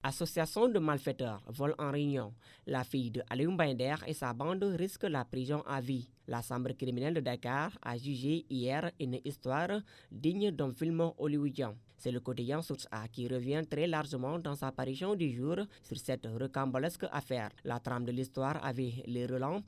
Association de malfaiteurs vole en réunion. La fille de Alioune Binder et sa bande risquent la prison à vie. La chambre criminelle de Dakar a jugé hier une histoire digne d'un film hollywoodien. C'est le quotidien Source A qui revient très largement dans sa parution du jour sur cette rocambolesque affaire. La trame de l'histoire avait les relents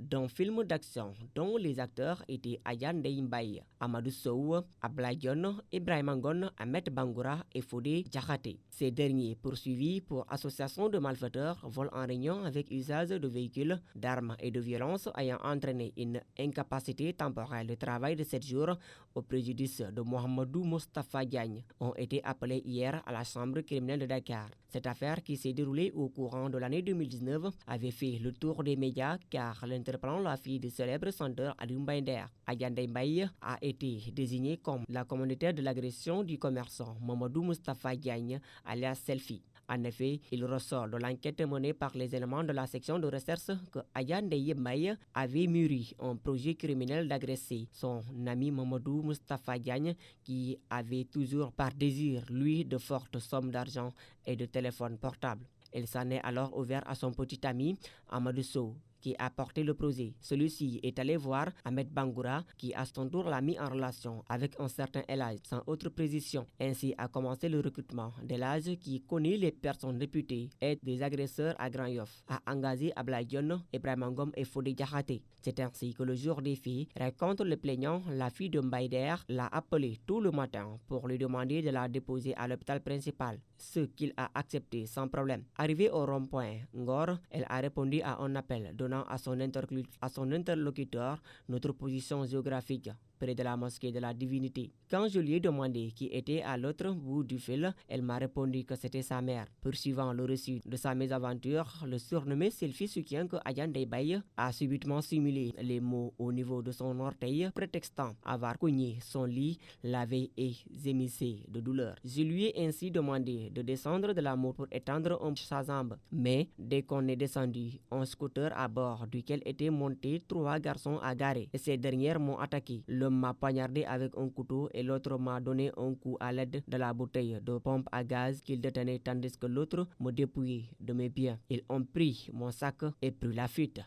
d'un film d'action dont les acteurs étaient Ayan Deyimbaye, Amadou Sow, Ablaye Dione, Ibrahima Ngone, Ahmed Bangoura et Fodé Diakhaté. Ces derniers, poursuivis pour association de malfaiteurs, vol en réunion avec usage de véhicules, d'armes et de violence ayant entraîné une incapacité temporaire de travail de 7 jours au préjudice de Mohamedou Moustapha Diagne, ont été appelés hier à la chambre criminelle de Dakar. Cette affaire, qui s'est déroulée au courant de l'année 2019, avait fait le tour des médias car l'interpellant la fille du célèbre chanteur Alioune Binder, Ayan Deyimbaye, a été désignée comme la commanditaire de l'agression du commerçant Mohamedou Moustapha Diagne, alias Selfie. En effet, il ressort de l'enquête menée par les éléments de la section de recherche que Ayan Deyimbaye avait mûri un projet criminel d'agresser son ami Mohamedou Moustapha Diagne, qui avait toujours par désir, lui, de fortes sommes d'argent et de téléphones portables. Il s'en est alors ouvert à son petit ami Amadou Sow, qui a porté le projet. Celui-ci est allé voir Ahmed Bangoura, qui à son tour l'a mis en relation avec un certain Elage, sans autre précision. Ainsi a commencé le recrutement d'Elage, qui connaît les personnes réputées et des agresseurs à Grand Yoff, a engagé Ablaye Dione, Ibrahima Ngom et Fodé Diakhaté. C'est ainsi que le jour des filles, raconte le plaignant, la fille de Binder l'a appelé tout le matin pour lui demander de la déposer à l'hôpital principal, ce qu'il a accepté sans problème. Arrivée au rond-point Ngor, elle a répondu à un appel donnant à son interlocuteur notre position géographique près de la mosquée de la Divinité. Quand je lui ai demandé qui était à l'autre bout du fil, elle m'a répondu que c'était sa mère. Poursuivant le récit de sa mésaventure, le surnommé Selfie soutient que Ayan Deyimbaye a subitement simulé les mots au niveau de son orteil, prétextant avoir cogné son lit la veille et gémissait de douleur. Je lui ai ainsi demandé de descendre de la moto pour étendre sa jambe. Mais dès qu'on est descendu, un scooter à bord duquel étaient montés 3 garçons agarrés. Et ces derniers m'ont attaqué. L'homme m'a poignardé avec un couteau et l'autre m'a donné un coup à l'aide de la bouteille de pompe à gaz qu'il détenait, tandis que l'autre me dépouillait de mes biens. Ils ont pris mon sac et pris la fuite.